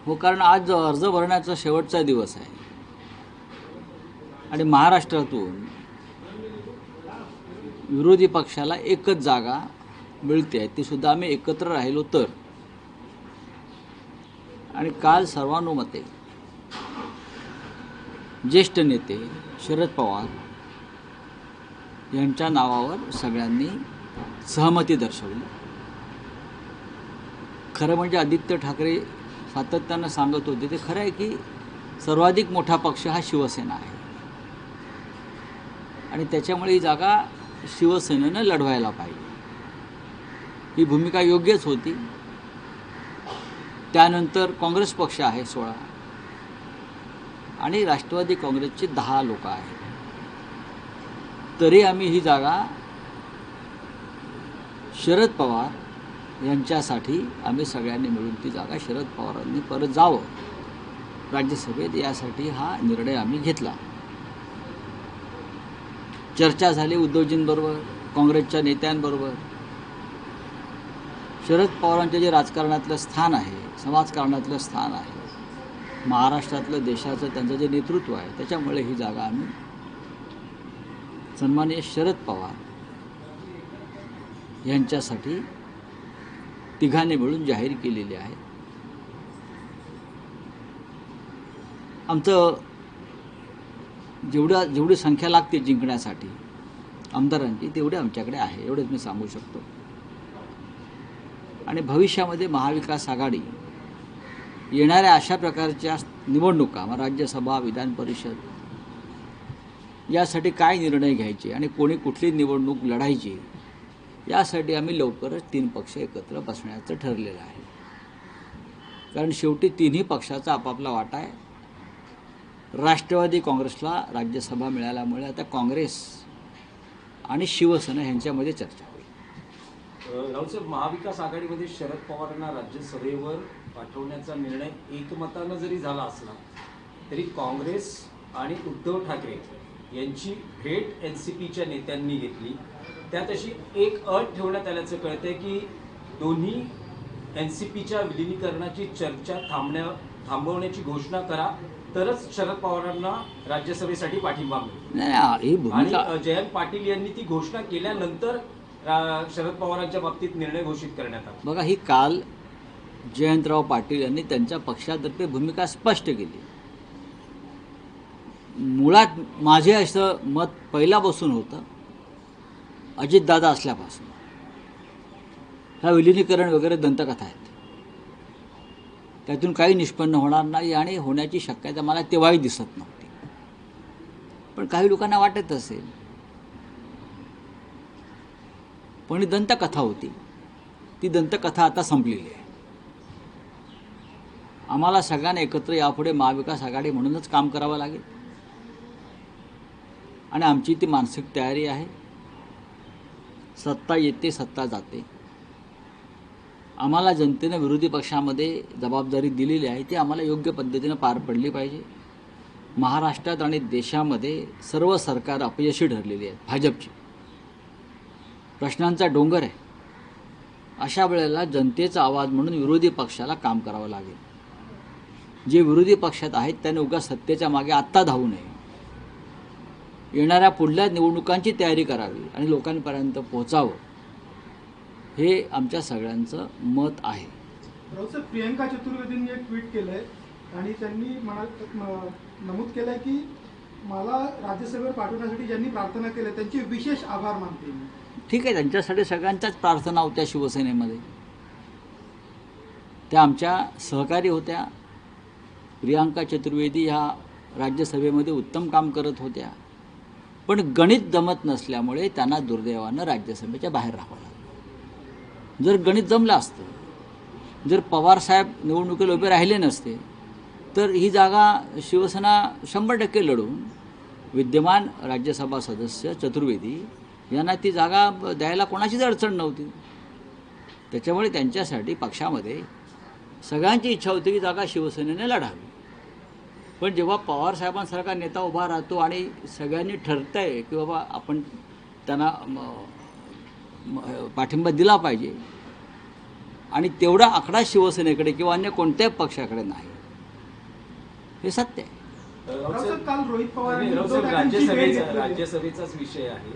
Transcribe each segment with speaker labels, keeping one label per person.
Speaker 1: हो, कारण आज अर्ज भरण्याचा शेवटचा दिवस आहे आणि महाराष्ट्रातून विरोधी पक्षाला एकच जागा मिळते आहे, ती सुद्धा आम्ही एकत्र राहिलो तर. आणि काल सर्वानुमते ज्येष्ठ नेते शरद पवार यांच्या नावावर सगळ्यांनी सहमती दर्शवली. खरं म्हणजे आदित्य ठाकरे सातत्यानं सांगत होते ते खरं आहे की सर्वाधिक मोठा पक्ष हा शिवसेना आहे आणि त्याच्यामुळे ही जागा शिवसेनेनं लढवायला पाहिजे. ही भूमिका योग्यच होती. त्यानंतर काँग्रेस पक्ष आहे 16 आणि राष्ट्रवादी काँग्रेसचे 10 लोक आहेत. तरी आम्ही ही जागा शरद पवार यांच्यासाठी आम्ही सगळ्यांनी मिळून ती जागा शरद पवारांनी परत जावं राज्यसभेत, यासाठी हा निर्णय आम्ही घेतला. चर्चा झाली उद्धवजींबरोबर, काँग्रेसच्या नेत्यांबरोबर. शरद पवारांचे जे राजकारणातलं स्थान आहे, समाजकारणातलं स्थान आहे, महाराष्ट्रातलं देशाचं त्यांचं जे नेतृत्व आहे, त्याच्यामुळे ही जागा आम्ही सन्माननीय शरद पवार यांच्यासाठी तिघांनी मिळून जाहीर केलेली आहे. आमचं जेवढी संख्या लागते जिंकण्यासाठी आमदारांची तेवढी आमच्याकडे आहे, एवढंच मी सांगू शकतो. आणि भविष्यामध्ये महाविकास आघाडी येणाऱ्या अशा प्रकारच्या निवडणुका, राज्यसभा, विधान परिषद, यासाठी काय निर्णय घ्यायचे आणि कोणी कुठली निवडणूक लढायची, यासाठी आम्ही लवकरच 3 पक्ष एकत्र बसण्याचं ठरलेलं आहे. कारण शेवटी तिन्ही पक्षाचा आपापला वाटा आहे. राष्ट्रवादी काँग्रेसला राज्यसभा मिळाल्यामुळे आता काँग्रेस आणि शिवसेना यांच्यामध्ये चर्चा होईल.
Speaker 2: राऊतसाहेब, महाविकास आघाडीमध्ये शरद पवारांना राज्यसभेवर पाठवण्याचा निर्णय एकमतानं जरी झाला असला तरी काँग्रेस आणि उद्धव ठाकरे यांची भेट एनसीपीच्या नेत्यांनी घेतली. त्यात अशी एक अट ठेवण्यात आल्याचं कळतंय की दोन्ही एनसीपीच्या विलिनीकरणाची चर्चा थांबवण्याची घोषणा करा, तरच शरद पवारांना राज्यसभेसाठी पाठिंबा मिळेल. आणि जयंत पाटील यांनी ती घोषणा केल्यानंतर शरद पवारांच्या बाबतीत निर्णय घोषित करण्यात आला.
Speaker 1: बघा, ही काल जयंतराव पाटील यांनी त्यांच्या पक्षातर्फे भूमिका स्पष्ट केली. मुळात माझे असं मत पहिल्यापासून होतं, अजितदादा असल्यापासून, ह्या विलिनीकरण वगैरे दंतकथा आहेत, त्यातून काही निष्पन्न होणार नाही आणि होण्याची शक्यता मला तेव्हाही दिसत नव्हती. पण काही लोकांना वाटत असेल, पण ही दंतकथा होती. ती दंतकथा आता संपलेली आहे. आम्हाला सगळ्यांना एकत्र यापुढे महाविकास आघाडी म्हणूनच काम करावं लागेल आणि आमची ती मानसिक तयारी आहे. सत्ता येते, सत्ता जाते. आम्हाला जनतेने विरोधी पक्षामध्ये जबाबदारी दिलेली आहे, ती आम्हाला योग्य पद्धतीनं पार पडली पाहिजे. महाराष्ट्रात आणि देशामध्ये सर्व सरकार अपयशी ठरलेली आहेत. भाजपची प्रश्नांचा डोंगर आहे. अशा वेळेला जनतेचा आवाज म्हणून विरोधी पक्षाला काम करावं लागेल. जे विरोधी पक्षात आहेत त्याने उगाच सत्तेच्या मागे आत्ता धावू नये. येणाऱ्या पुढल्या निवडणुकांची तयारी करावी आणि लोकांपर्यंत पोहोचावं, हे आमच्या सगळ्यांचं मत आहे.
Speaker 3: प्रियंका चतुर्वेदींनी एक ट्विट केलंय आणि त्यांनी नमूद केलंय की मला राज्यसभेवर पाठवण्यासाठी ज्यांनी प्रार्थना केल्या त्यांचे विशेष आभार मानते.
Speaker 1: ठीक आहे, त्यांच्यासाठी सगळ्यांच्याच प्रार्थना होत्या. शिवसेनेमध्ये त्या आमच्या सहकारी होत्या. प्रियंका चतुर्वेदी ह्या राज्यसभेमध्ये उत्तम काम करत होत्या, पण गणित जमत नसल्यामुळे त्यांना दुर्दैवानं राज्यसभेच्या बाहेर राहावं लागलं. जर गणित जमलं असतं, जर पवारसाहेब निवडणुकीला उभे राहिले नसते, तर ही जागा शिवसेना 100% लढून विद्यमान राज्यसभा सदस्य चतुर्वेदी यांना ती जागा द्यायला कोणाचीच अडचण नव्हती. त्याच्यामुळे त्यांच्यासाठी पक्षामध्ये सगळ्यांची इच्छा होती की जागा शिवसेनेने लढावी. पण जेव्हा पवारसाहेबांसारखा नेता उभा राहतो आणि सगळ्यांनी ठरतं आहे की बाबा आपण त्यांना पाठिंबा दिला पाहिजे आणि तेवढा आकडा शिवसेनेकडे किंवा अन्य कोणत्याही पक्षाकडे नाही, हे सत्य आहे.
Speaker 3: रावसाहेब, काल रोहित पवार यांनी
Speaker 2: रावसाहेब,
Speaker 3: उद्धव ठाकरेंची भेट
Speaker 2: राज्यसभेचा
Speaker 3: घेतली.
Speaker 2: राज्यसभेचाच विषय आहे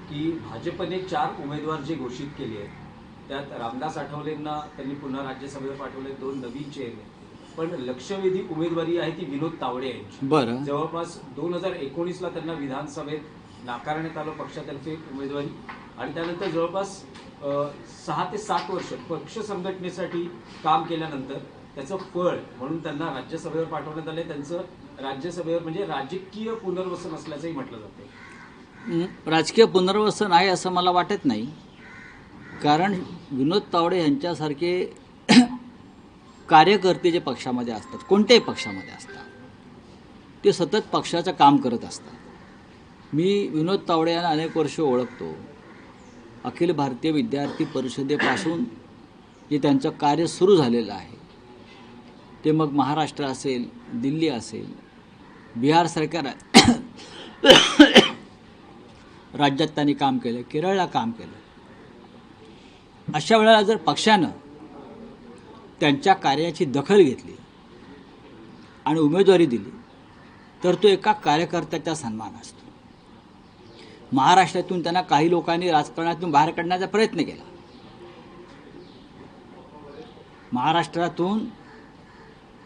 Speaker 2: की भाजपने 4 उमेदवार जे घोषित केले आहेत त्यात रामदास आठवलेंना त्यांनी पुन्हा राज्यसभेवर पाठवले, 2 नवीन चेहरे. पण लक्षवेधी उमेदवारी आहे ती विनोद तावडे यांची.
Speaker 1: बरं.
Speaker 2: जवळपास 2019ला त्यांना विधानसभेत नाकारण्यात आलं पक्षातर्फे उमेदवारी आणि त्यानंतर जवळपास 6 ते 7 वर्ष पक्ष संघटनेसाठी काम केल्यानंतर त्याचं फळ म्हणून त्यांना राज्यसभेवर पाठवण्यात आले. त्यांचं राज्यसभेवर म्हणजे राजकीय पुनर्वसन असल्याचंही म्हटलं जाते.
Speaker 1: राजकीय पुनर्वसन आहे असं मला वाटत नाही, कारण विनोद तावडे यांच्यासारखे कार्यकर्ते जे पक्षामध्ये असतात, कोणत्याही पक्षामध्ये असतात, ते सतत पक्षाचं काम करत असतात. मी विनोद तावडे यांना अनेक वर्ष ओळखतो. अखिल भारतीय विद्यार्थी परिषदेपासून जे त्यांचं कार्य सुरू झालेलं आहे ते मग महाराष्ट्र असेल, दिल्ली असेल, बिहारसारख्या राज्यात त्यांनी काम केलं, केरळला काम केलं. अशा वेळेला जर पक्षानं त्यांच्या कार्याची दखल घेतली आणि उमेदवारी दिली तर तो एका कार्यकर्त्याचा सन्मान असतो. महाराष्ट्रातून त्यांना काही लोकांनी राजकारणातून बाहेर काढण्याचा प्रयत्न केला. महाराष्ट्रातून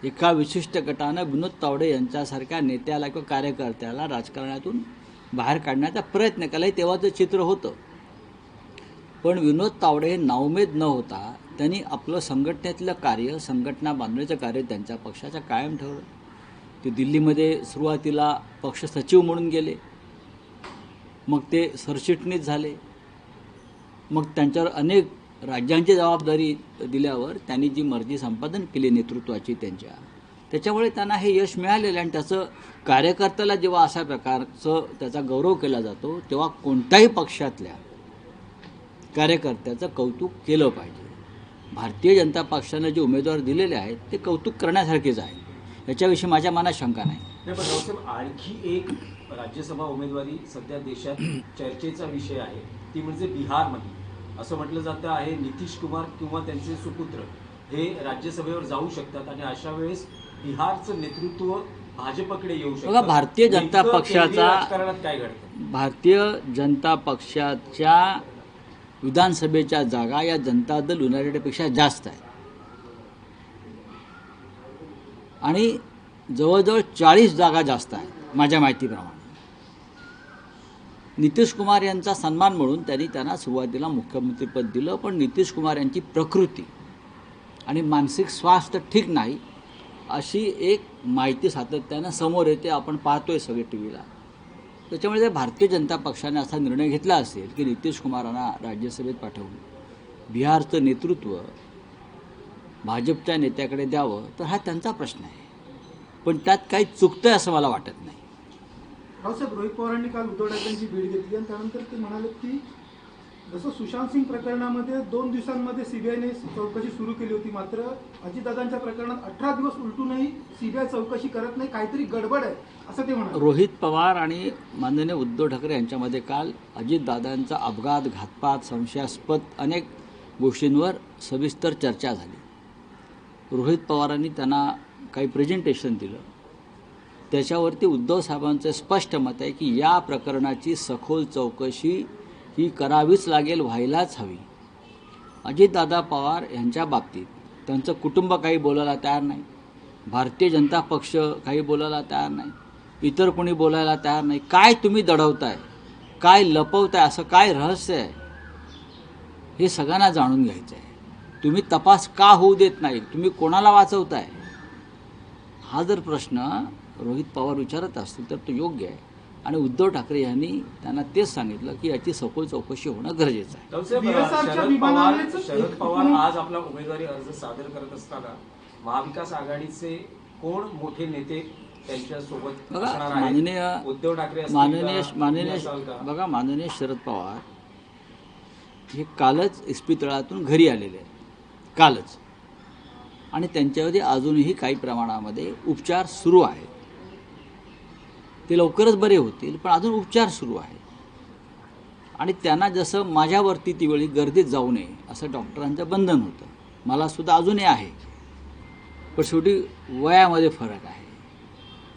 Speaker 1: एका विशिष्ट गटानं विनोद तावडे यांच्यासारख्या नेत्याला किंवा कार्यकर्त्याला राजकारणातून बाहेर काढण्याचा प्रयत्न केला. हे तेव्हाचं चित्र होतं. पण विनोद तावडे हे नाउमेद न होता त्यांनी आपलं संघटनेतलं कार्य, संघटना बांधण्याचं कार्य त्यांच्या पक्षाचं कायम ठेवलं. ते दिल्लीमध्ये सुरुवातीला पक्ष सचिव म्हणून गेले, मग ते सरचिटणीस झाले, मग त्यांच्यावर अनेक राज्यांची जबाबदारी दिल्यावर त्यांनी जी मर्जी संपादन केली नेतृत्वाची त्याच्यामुळे त्यांना हे यश मिळालेलं आहे. आणि त्याचं कार्यकर्त्याला जेव्हा अशा प्रकारचं त्याचा गौरव केला जातो तेव्हा कोणत्याही पक्षातल्या कार्यकर्त्याचं कौतुक केलं पाहिजे. भारतीय जनता पक्षानं जे उमेदवार दिलेले आहेत ते कौतुक करण्यासारखेच आहे, याच्याविषयी माझ्या मनात शंका नाही.
Speaker 2: नाही, पण रावसाहेब, आणखी एक राज्यसभा उमेदवारी सध्या देशात चर्चेचा विषय आहे, ती म्हणजे बिहारमध्ये. असं म्हटलं जातं आहे नितीश कुमार किंवा त्यांचे सुपुत्र हे राज्यसभेवर जाऊ शकतात आणि अशा वेळेस बिहारचं नेतृत्व भाजपकडे येऊ शकतं.
Speaker 1: बघा, भारतीय जनता
Speaker 2: नेमकं
Speaker 1: पक्षाचा
Speaker 2: केंद्रीय राजकारणात काय घडतं?
Speaker 1: भारतीय जनता पक्षाच्या विधानसभेच्या जागा या जनता दल युनायटेडपेक्षा जास्त आहेत आणि जवळजवळ 40 जागा जास्त आहेत माझ्या माहितीप्रमाणे. नितीश कुमार यांचा सन्मान म्हणून त्यांना सुरुवातीला मुख्यमंत्रीपद दिलं, पण नितीश कुमार यांची प्रकृती आणि मानसिक स्वास्थ्य ठीक नाही अशी एक माहिती सातत्यानं समोर येते. आपण पाहतोय सगळे टी व्हीला. त्याच्यामुळे जर भारतीय जनता पक्षाने असा निर्णय घेतला असेल की नितीश कुमारांना राज्यसभेत पाठवून बिहारचं नेतृत्व भाजपच्या नेत्याकडे द्यावं तर हा त्यांचा प्रश्न आहे, पण त्यात काही चुकतं असं मला वाटत नाही.
Speaker 3: रावसाहेब, रोहित पवारांनी काल उद्धव ठाकरेंची भेट घेतली आणि त्यानंतर ते म्हणाले की जसं सुशांत सिंग प्रकरणामध्ये 2 दिवसांमध्ये सीबीआयने चौकशी सुरू केली होती, मात्र अजितदादांच्या प्रकरणात 18 दिवस उलटूनही सीबीआय चौकशी करत नाही, काहीतरी गडबड आहे असं ते म्हणाले.
Speaker 1: रोहित पवार आणि माननीय उद्धव ठाकरे यांच्यामध्ये काल अजितदादांचा अपघात, घातपात, संशयास्पद अनेक गोष्टींवर सविस्तर चर्चा झाली. रोहित पवारांनी त्यांना काही प्रेझेंटेशन दिलं, त्याच्यावरती उद्धव साहेबांचं स्पष्ट मत आहे की या प्रकरणाची सखोल चौकशी ही करावीच लागेल, व्हायलाच हवी. अजितदादा पवार यांच्या बाबतीत त्यांचं कुटुंब काही बोलायला तयार नाही, भारतीय जनता पक्ष काही बोलायला तयार नाही, इतर कोणी बोलायला तयार नाही. काय तुम्ही दडवताय, काय लपवताय, असं काय रहस्य आहे हे सगळ्यांना जाणून घ्यायचं आहे. तुम्ही तपास का होऊ देत नाही, तुम्ही कोणाला वाचवताय, हा जर प्रश्न रोहित पवार विचारत असतील तर तो योग्य आहे. आणि उद्धव ठाकरे यांनी त्यांना तेच सांगितलं की याची सखोल चौकशी होणं गरजेचं आहे.
Speaker 2: रावसाहेब,
Speaker 3: BSR च्या
Speaker 2: शरद
Speaker 3: विमानानेच
Speaker 2: पवार आज आपला उमेदवारी अर्ज सादर करत असताना महाविकास आघाडीचे कोण मोठे नेते त्यांच्या सोबत
Speaker 1: बघा,
Speaker 2: असणार आहेत?
Speaker 1: माननीय
Speaker 2: उद्धव ठाकरे असतील का? तुम्ही असाल का?
Speaker 1: बघा, माननीय शरद पवार हे कालच इस्पितळातून घरी आलेले आहेत, कालच. आणि त्यांच्यावरती अजूनही काही प्रमाणामध्ये उपचार सुरू आहेत. ते लवकरच बरे होतील, पण अजून उपचार सुरू आहे. आणि त्यांना जसं माझ्यावरती ती वेळी गर्दीत जाऊ नये असं डॉक्टरांचं बंधन होतं, मलासुद्धा अजूनही आहे. पण शेवटी वयामध्ये फरक आहे.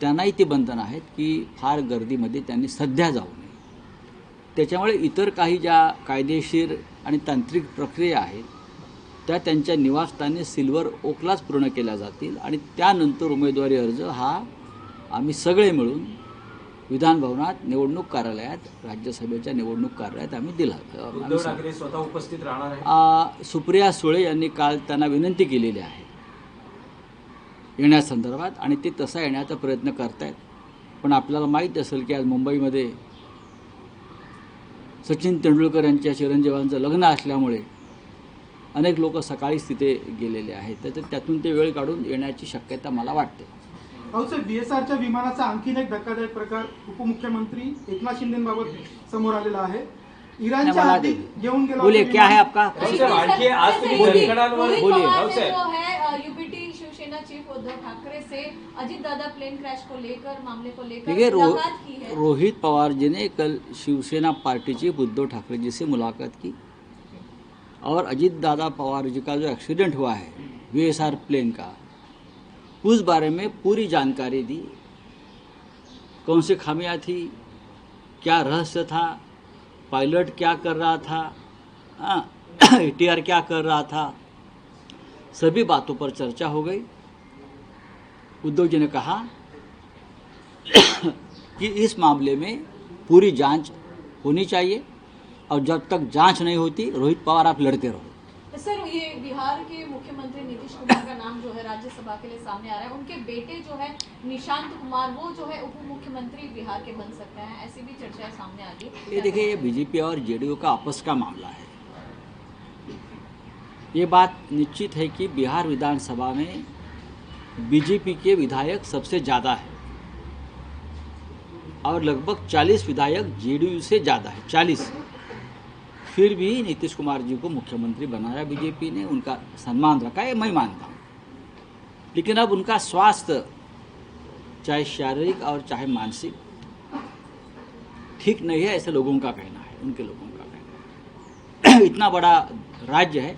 Speaker 1: त्यांनाही ती बंधनं आहेत की फार गर्दीमध्ये त्यांनी सध्या जाऊ नये. त्याच्यामुळे इतर काही ज्या कायदेशीर आणि तांत्रिक प्रक्रिया आहेत त्या त्यांच्या निवासस्थानी सिल्वर ओकलाच पूर्ण केल्या जातील आणि त्यानंतर उमेदवारी अर्ज हा आम्ही सगळे मिळून विधानभवनात निवडणूक कार्यालयात राज्यसभेच्या निवडणूक कार्यालयात आम्ही दिला.
Speaker 2: उद्धव ठाकरे स्वतः उपस्थित राहणार आहे.
Speaker 1: सुप्रिया सुळे यांनी काल त्यांना विनंती केलेली आहे येण्यासंदर्भात आणि ते तसा येण्याचा प्रयत्न करतायत. पण आपल्याला माहीत असेल की आज मुंबईमध्ये सचिन तेंडुलकर यांच्या चिरंजीवांचं लग्न असल्यामुळे अनेक लोक सकाळीच तिथे गेलेले आहेत. तर त्यातून ते वेळ काढून येण्याची शक्यता मला वाटते.
Speaker 3: साहेब, BSRच्या विमानाचा आणखीन एक धक्कादायक प्रकार उपमुख्यमंत्री एकनाथ शिंदेबाबत समोर आलेला आहे. इराणच्या हद्दीत घेऊन गेला
Speaker 1: बोलिए,
Speaker 3: होता
Speaker 1: क्या है
Speaker 3: विमान.
Speaker 1: आपका?
Speaker 2: राहुल साहेब, आणखी आज तुम्ही धनगडांवर
Speaker 1: बोलिए.
Speaker 2: राहुल साहेब,
Speaker 4: जो है यूपीटी शिवसेना चीफ उद्धव ठाकरे से अजीत दादा प्लेन क्रैश को लेकर मामले को लेकर
Speaker 1: देखिए
Speaker 4: मुलाकात की है.
Speaker 1: रोहित पवार जी ने कल शिवसेना पार्टी चीफ उद्धव ठाकरे जी से मुलाकात की और अजीत दादा पवार जी का जो एक्सीडेंट हुआ है VSR प्लेन का, उस बारे में पूरी जानकारी दी. कौन सी खामियां थी, क्या रहस्य था, पायलट क्या कर रहा था, ATR क्या कर रहा था, सभी बातों पर चर्चा हो गई. उद्धव जी ने कहा कि इस मामले में पूरी जांच होनी चाहिए और जब तक जांच नहीं होती रोहित पवार आप लड़ते रहो.
Speaker 4: सर, ये बिहार के मुख्यमंत्री नीतीश कुमार का नाम जो है राज्यसभा के लिए सामने आ रहा है. उनके बेटे जो है निशांत कुमार, वो जो है उप मुख्यमंत्री बिहार के बन सकते हैं, ऐसी भी चर्चाएं सामने आ रही.
Speaker 1: ये देखिए, ये बीजेपी और जेडीयू का आपस का मामला है. ये बात निश्चित है कि बिहार विधानसभा में बीजेपी के विधायक सबसे ज़्यादा है और लगभग 40 विधायक जेडीयू से ज़्यादा है, 40. फिर भी नीतीश कुमार जी को मुख्यमंत्री बनाया बीजेपी ने, उनका सम्मान रखा है, मैं मानता हूँ. लेकिन अब उनका स्वास्थ्य चाहे शारीरिक और चाहे मानसिक ठीक नहीं है, ऐसे लोगों का कहना है, उनके लोगों का कहना है. इतना बड़ा राज्य है,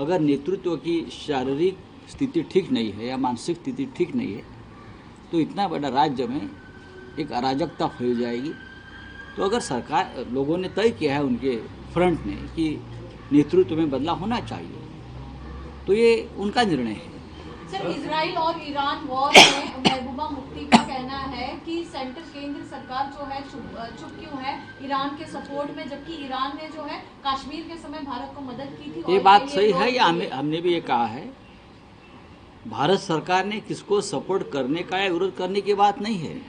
Speaker 1: अगर नेतृत्व की शारीरिक स्थिति ठीक नहीं है या मानसिक स्थिति ठीक नहीं है तो इतना बड़ा राज्य में एक अराजकता फैल जाएगी. तो अगर सरकार, लोगों ने तय किया है उनके फ्रंट ने कि नेतृत्व में बदलाव होना चाहिए, तो ये उनका निर्णय है.
Speaker 4: सर, इजराइल और ईरान वॉर में महबूबा मुफ्ती का कहना है कि सेंटर केंद्र सरकार जो है चुप क्यों है ईरान के सपोर्ट में, जबकि ईरान ने जो है कश्मीर के समय भारत को मदद की थी.
Speaker 1: ये बात सही है, ये हमने भी ये कहा है. भारत सरकार ने किसको सपोर्ट करने का या विरोध करने की बात नहीं है.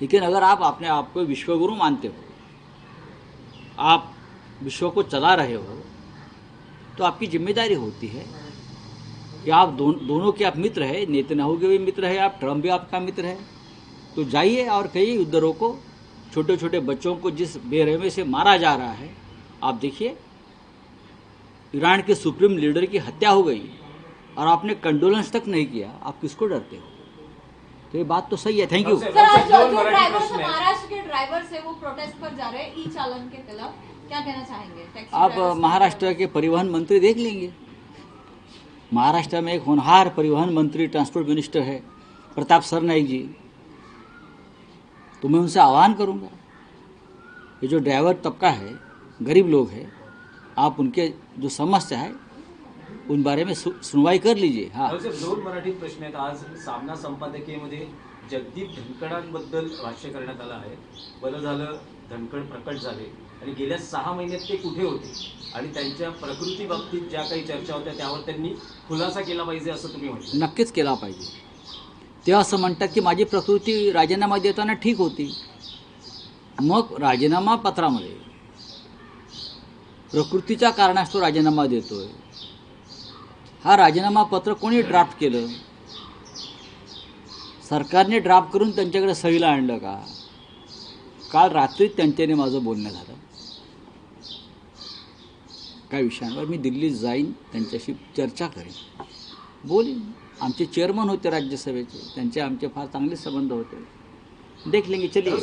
Speaker 1: लेकिन अगर आप अपने आप को विश्वगुरु मानते हो, आप विश्व को चला रहे हो, तो आपकी जिम्मेदारी होती है कि आप दोनों के आप मित्र हैं. नेतन्याहू के भी मित्र हैं आप, ट्रम्प भी आपका मित्र है. तो जाइए और कहिए युद्ध रोको. छोटे छोटे बच्चों को जिस बेरहमी से मारा जा रहा है, आप देखिए, ईरान के सुप्रीम लीडर की हत्या हो गई और आपने कंडोलेंस तक नहीं किया. आप किसको डरते हो? तो ये बात तो सही है. Thank you.
Speaker 4: सर, आज जो ड्राइवर से, महाराष्ट्र के ड्राइवर से वो प्रोटेस्ट पर जा रहे हैं ई चालन के खिलाफ, क्या कहना चाहेंगे? टैक्सी
Speaker 1: आप
Speaker 4: ड्राइवर्स के
Speaker 1: महाराष्ट्र के परिवहन मंत्री देख लेंगे. महाराष्ट्र में एक होनहार परिवहन मंत्री, ट्रांसपोर्ट मिनिस्टर है प्रताप सरनाईक जी. तो मैं उनसे आह्वान करूंगा, ये जो ड्राइवर तबका है, गरीब लोग हैं, आप उनके जो समस्या है उन बारे में सुनवाई कर लीजिए. हाँ,
Speaker 2: राहुल साहेब, 2 मराठी प्रश्न आहेत. आज सामना संपादकीयमध्ये जगदीप धनकडांबद्दल भाष्य करण्यात आलं आहे. बरं झालं धनकड प्रकट झाले आणि गेल्या 6 महिन्यात ते कुठे होते आणि त्यांच्या प्रकृती बाबतीत ज्या काही चर्चा होत्या त्यावर त्यांनी खुलासा केला पाहिजे असं तुम्ही म्हटलं.
Speaker 1: नक्कीच केला पाहिजे. ते असं म्हणतात की माझी प्रकृती राजीनामा देताना ठीक होती. मग राजीनामा पत्रामध्ये प्रकृतीच्या कारणास्तव राजीनामा देतोय, हा राजीनामा पत्र कोणी ड्राफ्ट केलं? सरकारने ड्राफ्ट करून त्यांच्याकडे सहीला आणलं का? काल रात्री त्यांच्याने माझं बोलणं झालं काय विषयांवर. मी दिल्लीत जाईन, त्यांच्याशी चर्चा करेन, बोलीन. आमचे चेअरमन होते राज्यसभेचे, त्यांचे आमचे फार चांगले संबंध होते. देख लेंगे, चलिए.